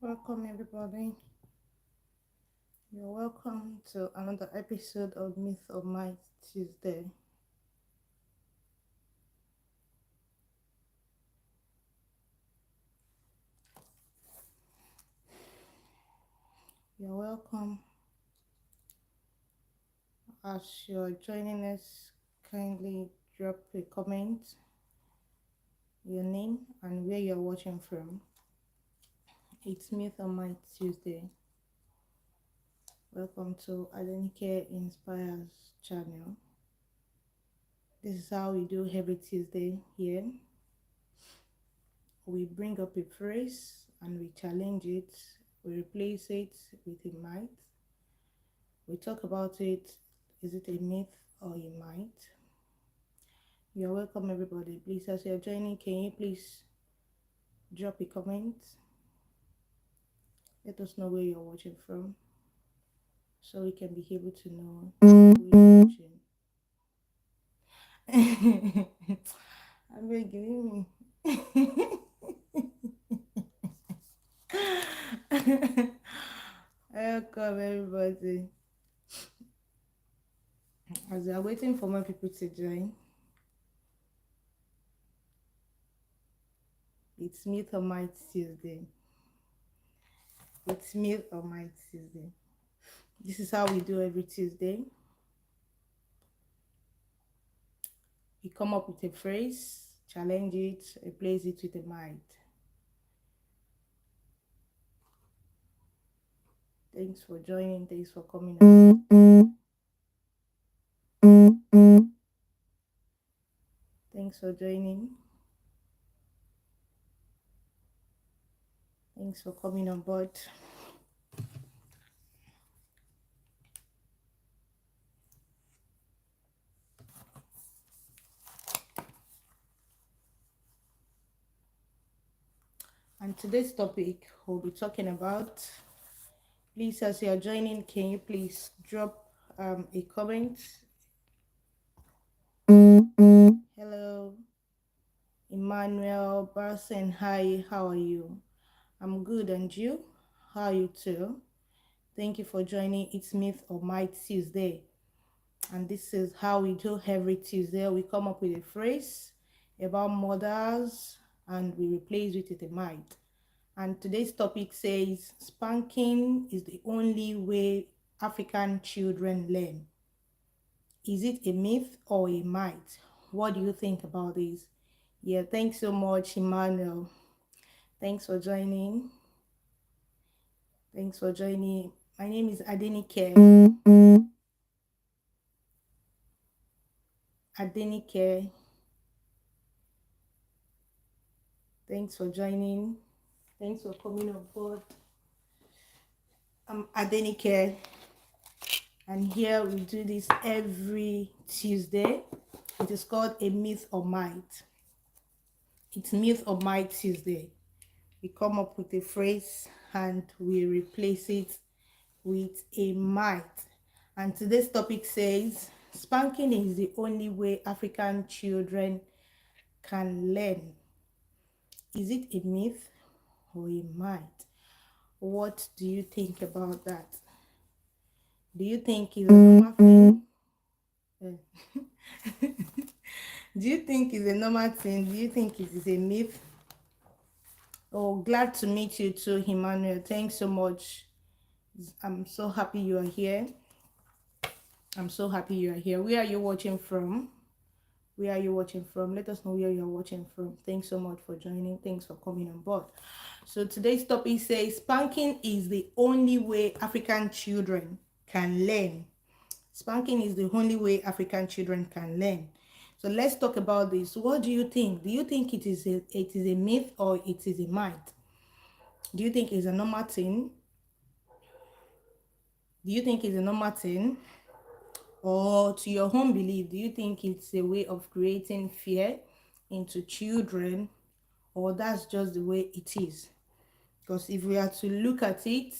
Welcome, everybody. You're welcome to another episode of Myth of Might Tuesday. You're welcome. As you're joining us, kindly drop a comment, your name, and where you're watching from. It's Myth of Might Tuesday. Welcome to Adenike Inspires channel. This is how we do every Tuesday here. We bring up a phrase and we challenge it, we replace it with a might. We talk about it. Is it a myth or a might? You're welcome, everybody. Please, as you're joining, can you please drop a comment? Let us know where you're watching from so we can be able to know who you're watching. I'm begging me. Welcome, everybody. As we are waiting for more people to join, it's Myth or Might Tuesday. It's Myth or Might Tuesday. This is how we do every Tuesday. We come up with a phrase, challenge it, replace it with a might. Thanks for joining. Thanks for coming. Thanks for joining. Thanks for coming on board. And today's topic we'll be talking about, please, as you are joining, can you please drop a comment? Hello, Emmanuel Barson. Hi, how are you? I'm good, and you? How are you too? Thank you for joining. It's Myth or Might Tuesday, and this is how we do every Tuesday. We come up with a phrase about mothers and we replace it with a might. And today's topic says spanking is the only way African children learn. Is it a myth or a might? What do you think about this? Yeah, thanks so much, Emmanuel. Thanks for joining. Thanks for joining. My name is Adenike. Adenike. Thanks for joining. Thanks for coming on board. I'm Adenike, and here we do this every Tuesday. It is called a myth or might. It's Myth or Might Tuesday. We come up with a phrase and we replace it with a might. And today's topic says spanking is the only way African children can learn. Is it a myth or a might? What do you think about that? Do you think it's a normal thing? Do you think it's a normal thing? Do you think it is a myth? Oh, glad to meet you too, Emmanuel. Thanks so much. I'm so happy you are here. I'm so happy you are here. Where are you watching from? Where are you watching from? Let us know where you're watching from. Thanks so much for joining. Thanks for coming on board. So today's topic says spanking is the only way African children can learn. Spanking is the only way African children can learn. So let's talk about this. What do you think? Do you think it is a myth or it is a might? Do you think it's a normal thing? Do you think it's a normal thing? Or to your own belief, do you think it's a way of creating fear into children, or that's just the way it is? Because if we are to look at it,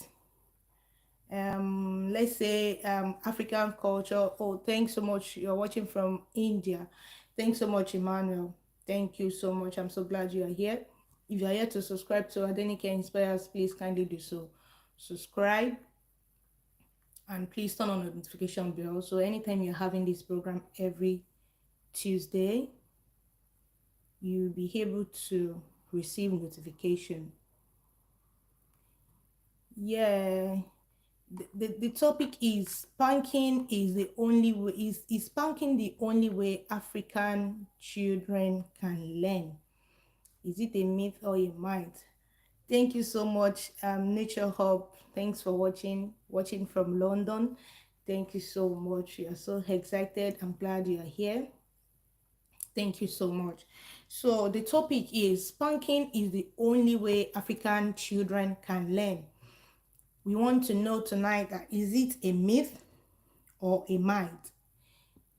let's say African culture. Oh, thanks so much. You're watching from India. Thanks so much, Emmanuel. Thank you so much. I'm so glad you are here. If you are yet to subscribe to Adenike Inspires, please kindly do so. Subscribe and please turn on the notification bell. So anytime you're having this program every Tuesday, you'll be able to receive notification. Yeah, the topic is spanking is the only way is spanking the only way African children can learn. Is it a myth or a might? Thank you so much, Nature Hub. Thanks for watching from London. Thank you so much. We are so excited. I'm glad you are here. Thank you so much. So the topic is spanking is the only way African children can learn. We want to know tonight that is it a myth or a might?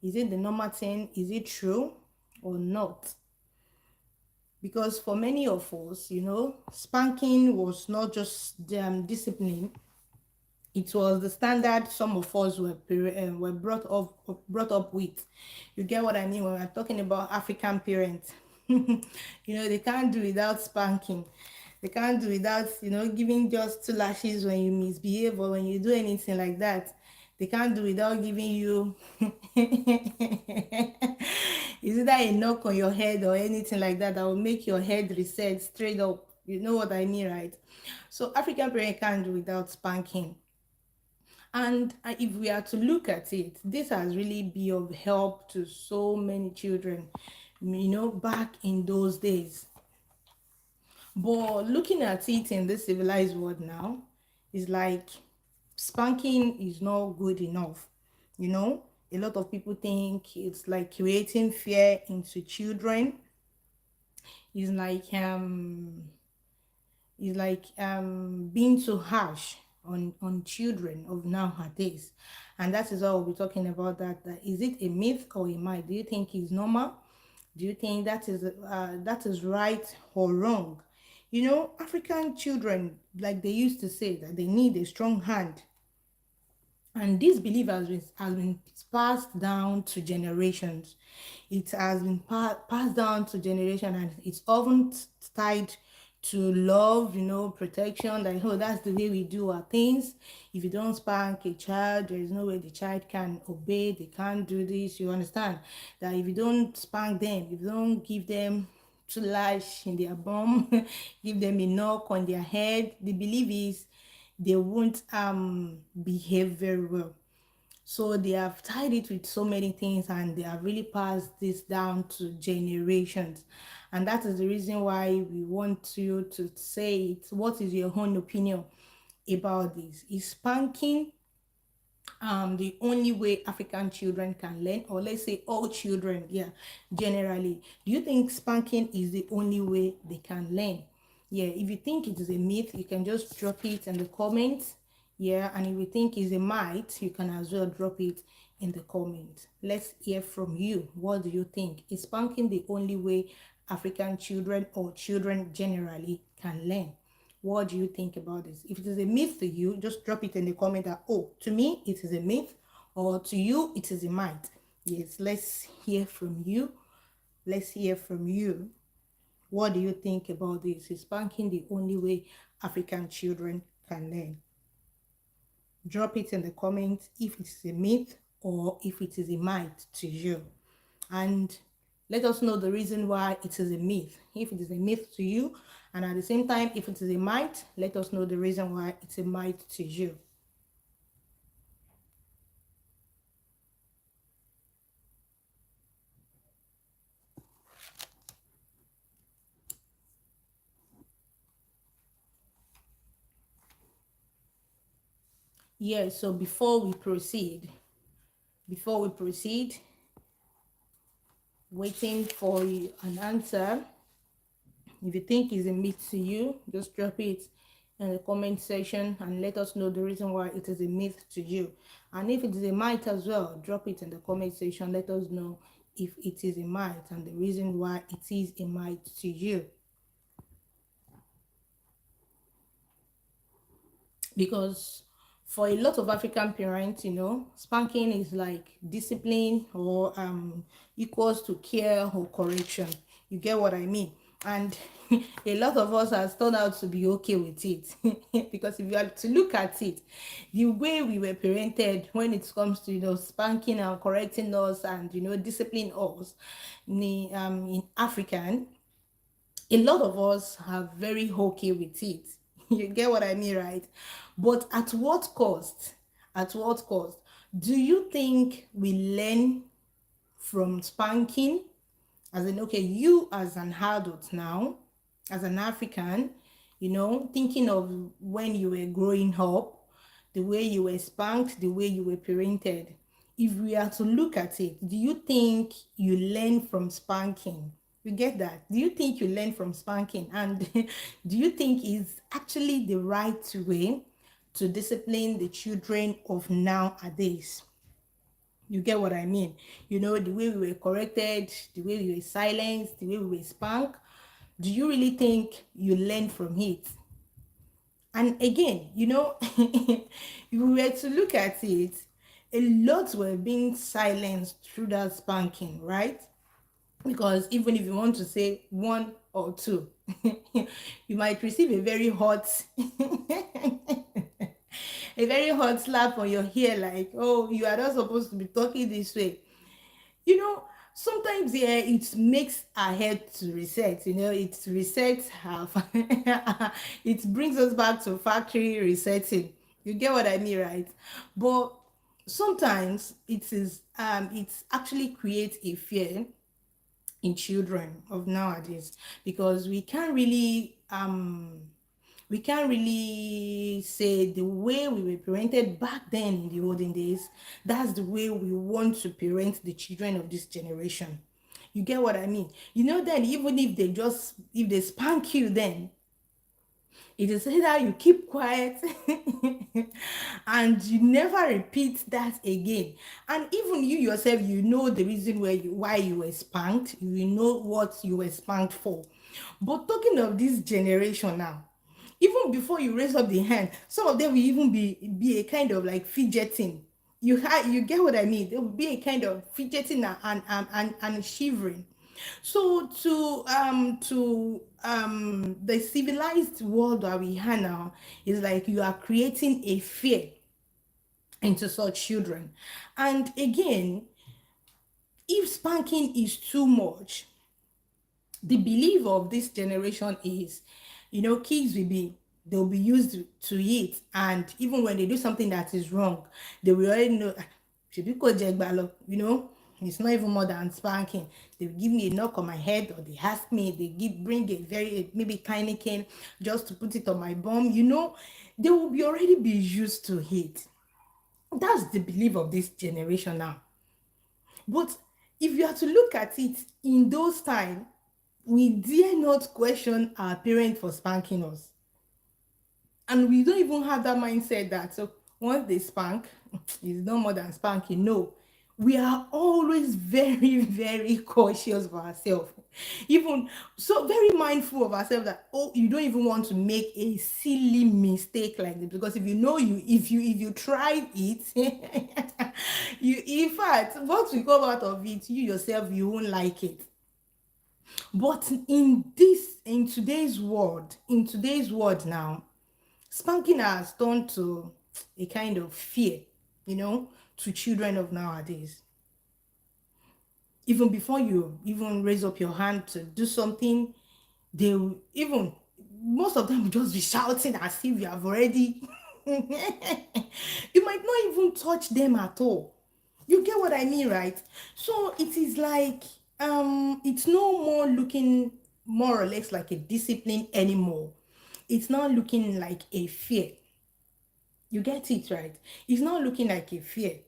Is it the normal thing? Is it true or not? Because for many of us, spanking was not just discipline. It was the standard some of us were brought up with. You get what I mean when we're talking about African parents. They can't do without spanking. They can't do without giving just two lashes when you misbehave or when you do anything like that. They can't do without giving you is either a knock on your head or anything like that will make your head reset straight up. You know what I mean, right? So African parents can't do without spanking. And if we are to look at it, this has really been of help to so many children, back in those days. But looking at it in this civilized world now, is like spanking is not good enough. A lot of people think it's like creating fear into children. It's like being too harsh on children of nowadays. And that is what we'll be talking about. That is it a myth or a might? Do you think it's normal? Do you think that is right or wrong? African children, like they used to say, that they need a strong hand, and this belief has been passed down to generations. It has been passed down to generation, and it's often tied to love, protection. Like, oh, that's the way we do our things. If you don't spank a child, there is no way the child can obey. They can't do this. You understand that if you don't spank them, if you don't give them to lash in their bum, give them a knock on their head, the belief is they won't behave very well. So they have tied it with so many things, and they have really passed this down to generations. And that is the reason why we want you to say it. What is your own opinion about this? Is spanking the only way African children can learn, or let's say all children, yeah, generally? Do you think spanking is the only way they can learn? Yeah, if you think it is a myth, you can just drop it in the comments. Yeah, and if you think it's a might, you can as well drop it in the comments. Let's hear from you. What do you think? Is spanking the only way African children or children generally can learn? What do you think about this? If it is a myth to you, just drop it in the comment that, oh, to me, it is a myth, or to you, it is a might. Yes, let's hear from you. Let's hear from you. What do you think about this? Is spanking the only way African children can learn? Drop it in the comments if it is a myth or if it is a might to you. And let us know the reason why it is a myth. If it is a myth to you, and at the same time, if it is a might, let us know the reason why it's a might to you. Yeah, so before we proceed, waiting for an answer. If you think it's a myth to you, just drop it in the comment section and let us know the reason why it is a myth to you. And if it is a might as well, drop it in the comment section. Let us know if it is a might and the reason why it is a might to you. Because for a lot of African parents, spanking is like discipline or equals to care or correction. You get what I mean? And a lot of us has turned out to be okay with it. Because if you are to look at it, the way we were parented when it comes to, spanking and correcting us and, disciplining us in African, a lot of us are very okay with it. You get what I mean, right? But at what cost? At what cost? Do you think we learn from spanking? As in, okay, you as an adult now, as an African, thinking of when you were growing up, the way you were spanked, the way you were parented. If we are to look at it, do you think you learn from spanking? You get that? Do you think you learn from spanking? And do you think it's actually the right way to discipline the children of nowadays? You get what I mean? The way we were corrected, the way we were silenced, the way we were spanked. Do you really think you learn from it? And again, if we were to look at it, a lot were being silenced through that spanking, right? Because even if you want to say one or two, you might receive a very hot a very hot slap on your hair, like, oh, you are not supposed to be talking this way. you know Sometimes, yeah, it makes our head to reset. It resets it brings us back to factory resetting. You get what I mean, right? But sometimes it actually creates a fear in children of nowadays, because we can't really say the way we were parented back then in the olden days, that's the way we want to parent the children of this generation. You get what I mean? Then even if they spank you, then it is either you keep quiet and you never repeat that again. And even you yourself, the reason why you were spanked, you know what you were spanked for. But talking of this generation now, even before you raise up the hand, some of them will even be a kind of like fidgeting. You get what I mean? There will be a kind of fidgeting and shivering. So to the civilized world that we have now, is like you are creating a fear into such children. And again, if spanking is too much, the belief of this generation is, kids they'll be used to it, and even when they do something that is wrong, they will already know, "Ah, shebi ko je gba lo," it's not even more than spanking. They give me a knock on my head, or they ask me, they bring a very maybe tiny cane just to put it on my bum. They will be already be used to it. That's the belief of this generation now. But if you are to look at it, in those times, we dare not question our parents for spanking us. And we don't even have that mindset that, so once they spank, it's no more than spanking. No. We are always very, very cautious of ourselves. Even so, very mindful of ourselves, that, oh, you don't even want to make a silly mistake like this. Because if you try it, in fact, what will come out of it, you yourself, you won't like it. But in today's world now, spanking has turned to a kind of fear, to children of nowadays. Even before you even raise up your hand to do something, they will even, most of them will just be shouting as if you have already you might not even touch them at all. You get what I mean, right? So it is like, it's no more looking more or less like a discipline anymore. It's not looking like a fear. You get it, right? It's not looking like a fear.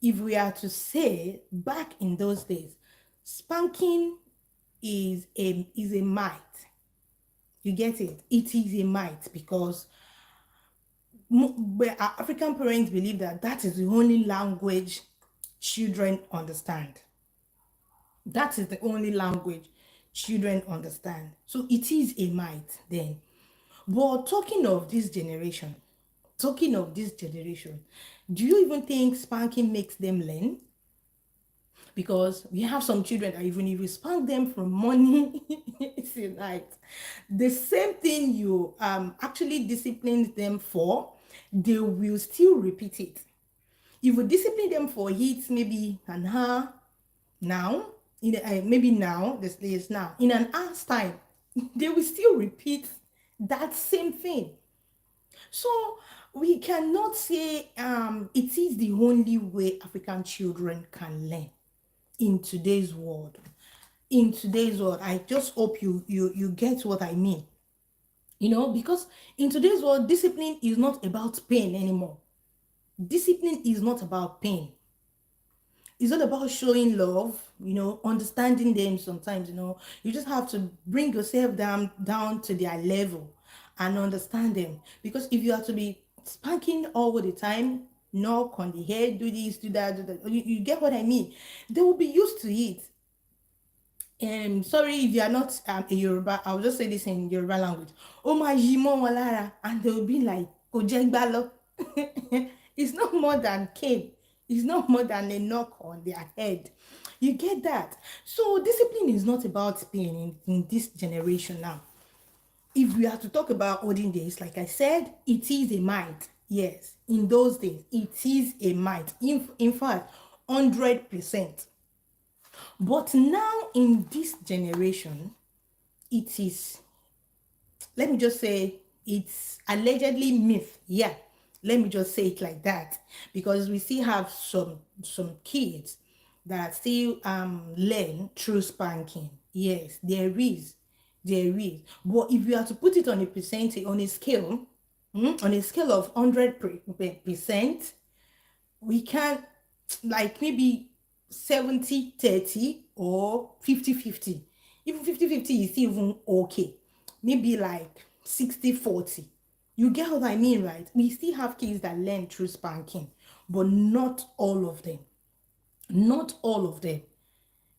If we are to say back in those days, spanking is a might. You get it? It is a might, because but our African parents believe that that is the only language children understand. That is the only language children understand. So it is a might then. But talking of this generation, do you even think spanking makes them learn? Because we have some children that even if you spank them from morning till night, the same thing you actually disciplined them for, they will still repeat it. If you discipline them for it maybe an hour now, maybe now, this is now, in an hour's time, they will still repeat that same thing. So we cannot say it is the only way African children can learn in today's world. In today's world, I just hope you get what I mean. Because in today's world, discipline is not about pain anymore. Discipline is not about pain. It's not about showing love, understanding them sometimes, you just have to bring yourself down to their level and understand them. Because if you have to be spanking all the time, knock on the head, do this, do that, you get what I mean. They will be used to it. Sorry if you are not a Yoruba, I'll just say this in Yoruba language. Oh my jimo walara, and they'll be like, Kojengbalo. It's not more than cane. It's not more than a knock on their head. You get that? So discipline is not about pain in this generation now. If we have to talk about olden days, like I said, it is a might. Yes, in those days, it is a might. In fact, 100%. But now in this generation, it is, let me just say, it's allegedly myth. Yeah, let me just say it like that, because we still have some kids that still learn through spanking. Yes, there is. But if you have to put it on a percentage, on a scale, on a scale of 100%, we can, like, maybe 70-30 or 50-50. Even 50-50 is even okay. Maybe like 60-40. You get what I mean, right? We still have kids that learn through spanking, but not all of them. Not all of them.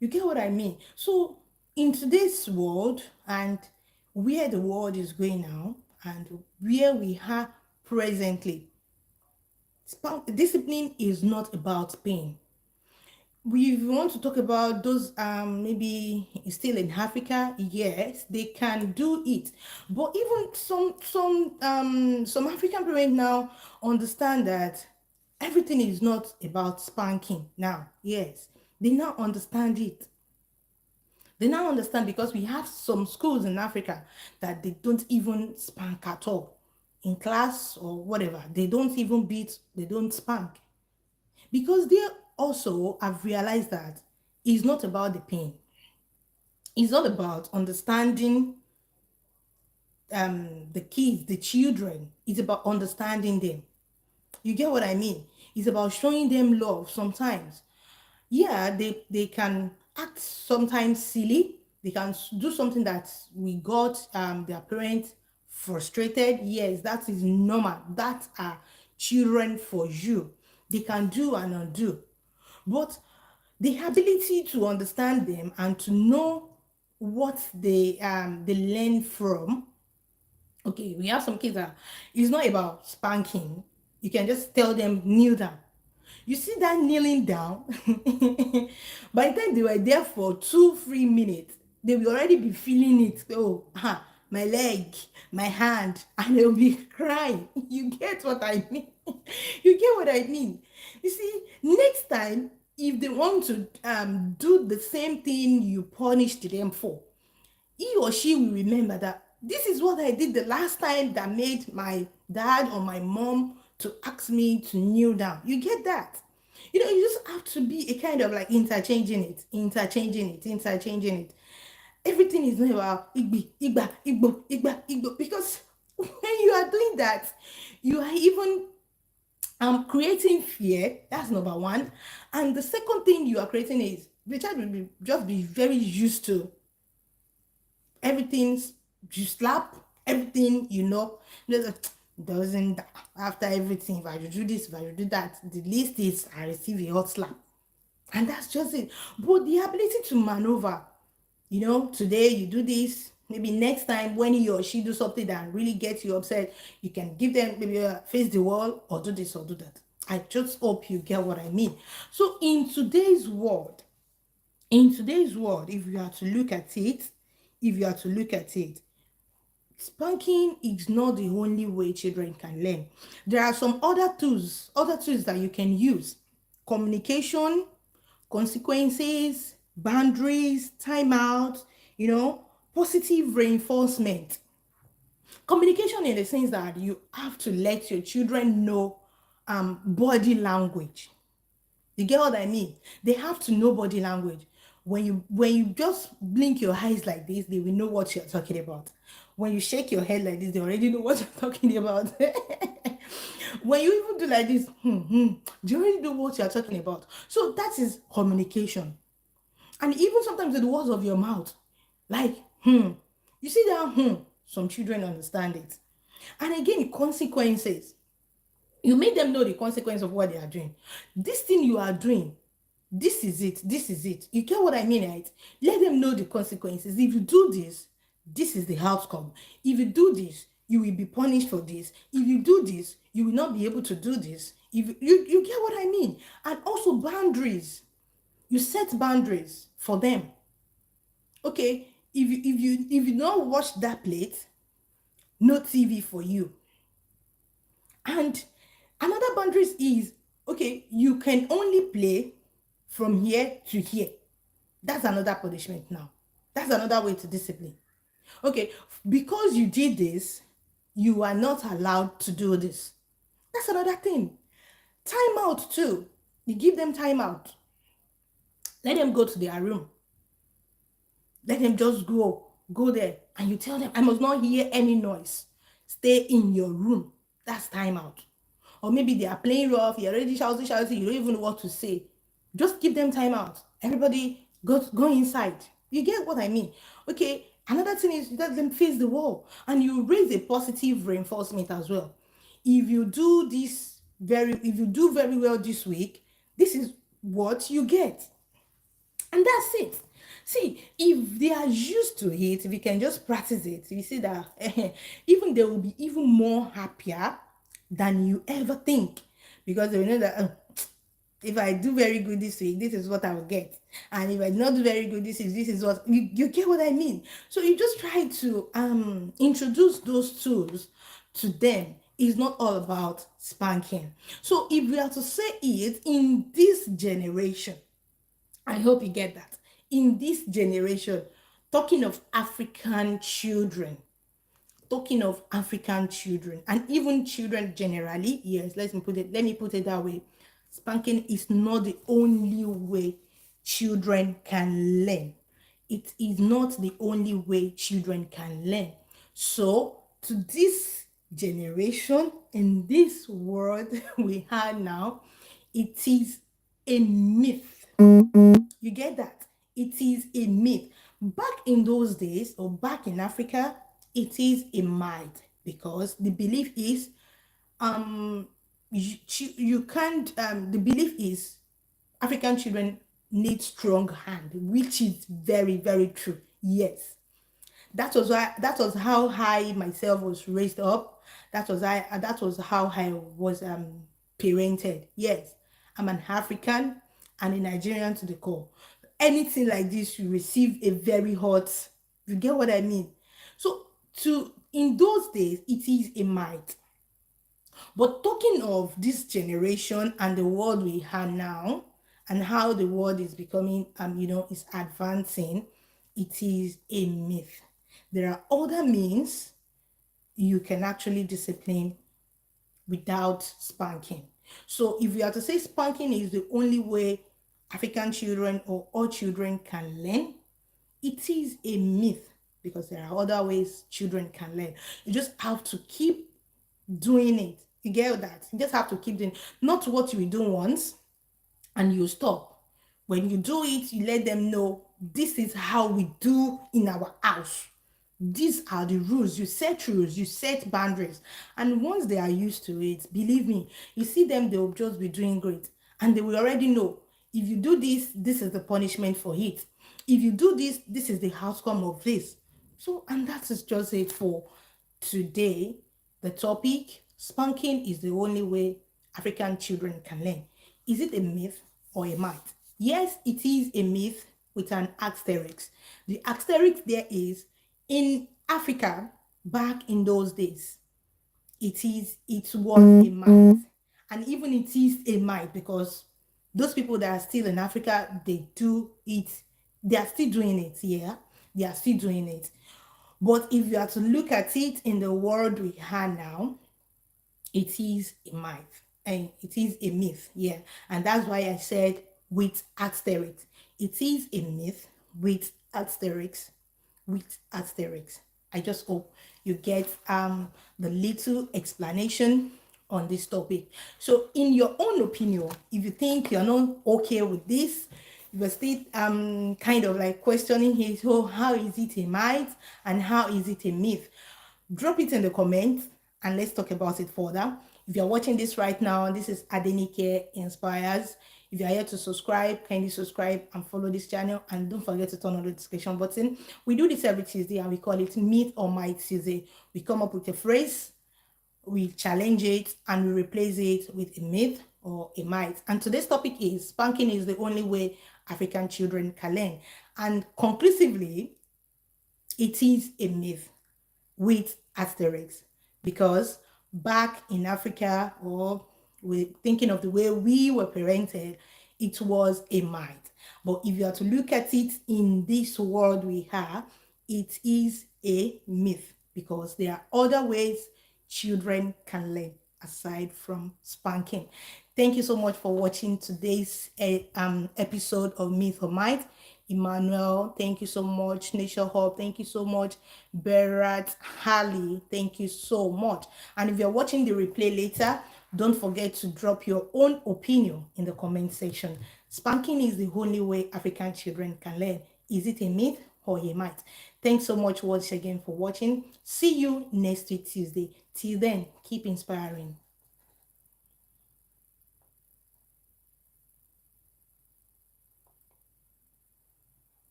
You get what I mean? So in today's world, and where the world is going now, and where we are presently, discipline is not about pain. We want to talk about those maybe still in Africa. Yes, they can do it, but even some African parents now understand that everything is not about spanking now. Yes, they now understand it. They now understand, because we have some schools in Africa that they don't even spank at all. In class or whatever, they don't even beat, they don't spank. Because they also have realized that it's not about the pain. It's not about understanding the kids, the children. It's about understanding them. You get what I mean? It's about showing them love sometimes. Yeah, they can act sometimes silly. They can do something that we got their parents frustrated. Yes, that is normal. That are children for you. They can do and undo. But the ability to understand them and to know what they learn from. Okay, we have some kids that it's not about spanking. You can just tell them kneel down. You see that kneeling down? By the time they were there for 2-3 minutes, they will already be feeling it. Oh, my leg, my hand, and they'll be crying. You get what I mean? You get what I mean? You see, next time, if they want to do the same thing you punished them for, he or she will remember that this is what I did the last time that made my dad or my mom to ask me to kneel down. You get that? You just have to be a kind of like interchanging it. Everything is not about igbi, igba, igbo, igba, igbo. Because when you are doing that, you are even creating fear. That's number one. And the second thing you are creating is the child will just be very used to everything. You slap everything, doesn't, after everything, if I do this, if I do that, the least is I receive a hot slap. And that's just it. But the ability to maneuver, today you do this, maybe next time when he or she do something that really gets you upset, you can give them maybe face the wall or do this or do that. I just hope you get what I mean. So in today's world, In today's world, if you are to look at it, spanking is not the only way children can learn. There are some other tools that you can use. Communication, consequences, boundaries, timeout, positive reinforcement. Communication in the sense that you have to let your children know body language. You get what I mean? They have to know body language. When you just blink your eyes like this, they will know what you're talking about. When you shake your head like this, they already know what you're talking about. When you even do like this, they already know what you're talking about. So that is communication. And even sometimes with the words of your mouth, like you see that some children understand it. And again, consequences. You make them know the consequence of what they are doing. This thing you are doing, this is it, this is it. You get what I mean, right? Let them know the consequences. If you do this, this is the outcome. If you do this, you will be punished for this. If you do this, you will not be able to do this. If you get what I mean. And also boundaries. You set boundaries for them. Okay, if you don't watch that plate, no TV for you. And another boundaries is, okay, you can only play from here to here. That's another punishment now. That's another way to discipline. Okay, because you did this, you are not allowed to do this. That's another thing. Time out too. You give them time out. Let them go to their room. Let them just go there, and you tell them, I must not hear any noise. Stay in your room. That's time out. Or maybe they are playing rough, you're already shouting, you don't even know what to say. Just give them time out. Everybody go inside. You get what I mean? Okay, another thing is let them face the wall, and you raise a positive reinforcement as well. If you do very well this week, this is what you get. And that's it. See, if they are used to it, if you can just practice it, you see that even they will be even more happier than you ever think, because they will know that if I do very good this week, this is what I will get, and if I not do very good this is what you get what I mean. So you just try to introduce those tools to them. It's not all about spanking. So if we are to say it in this generation, I hope you get that. In this generation, talking of African children, and even children generally, yes, let me put it that way. Spanking is not the only way children can learn. It is not the only way children can learn. So, to this generation, in this world we have now, it is a myth. You get that? It is a myth. Back in those days, or back in Africa, it is a myth, because the belief is you can't the belief is African children need strong hand, which is very, very true. Yes. That was how I myself was raised up. That was how I was parented. Yes. I'm an African and a Nigerian to the core. Anything like this, you receive a very hot, you get what I mean? So to in those days, it is a might. But talking of this generation and the world we have now, and how the world is becoming, is advancing, it is a myth. There are other means you can actually discipline without spanking. So if you are to say spanking is the only way African children or all children can learn, it is a myth, because there are other ways children can learn. You just have to keep doing it. You get that? You just have to keep doing, not what you will do once and you stop. When you do it, you let them know this is how we do in our house. These are the rules. You set boundaries. And once they are used to it, believe me, you see them, they will just be doing great. And they will already know, if you do this, this is the punishment for it. If you do this, this is the outcome of this. So, and that is just it for today. The topic, spanking is the only way African children can learn. Is it a myth or a myth? Yes, it is a myth, with an asterisk. The asterisk there is in Africa back in those days. It was a might, and even it is a might because those people that are still in Africa, they do it. They are still doing it. Yeah, they are still doing it. But if you are to look at it in the world we have now, it is a myth and it is a myth. Yeah, and that's why I said with asterisks. It is a myth with asterisks. With asterisks. I just hope you get the little explanation on this topic. So in your own opinion, if you think you're not okay with this, you're still kind of like questioning it, oh, how is it a myth and how is it a myth? Drop it in the comments and let's talk about it further. If you're watching this right now, this is Adenike Inspires. If you're here to subscribe, kindly subscribe and follow this channel. And don't forget to turn on the notification button. We do this every Tuesday and we call it Myth or Might Tuesday. We come up with a phrase, we challenge it, and we replace it with a myth or a might. And today's topic is spanking is the only way African children can learn. And conclusively, it is a myth with asterisks because back in Africa, or we thinking of the way we were parented, it was a might. But if you are to look at it in this world we have, it is a myth because there are other ways children can learn aside from spanking. Thank you so much for watching today's episode of Myth or Might. Emmanuel, thank you so much. Nature Hub, thank you so much. Berat, Hali, thank you so much. And if you're watching the replay later, don't forget to drop your own opinion in the comment section. Spanking is the only way African children can learn. Is it a myth or a might? Thanks so much once again for watching. See you next week Tuesday. Till then, keep inspiring.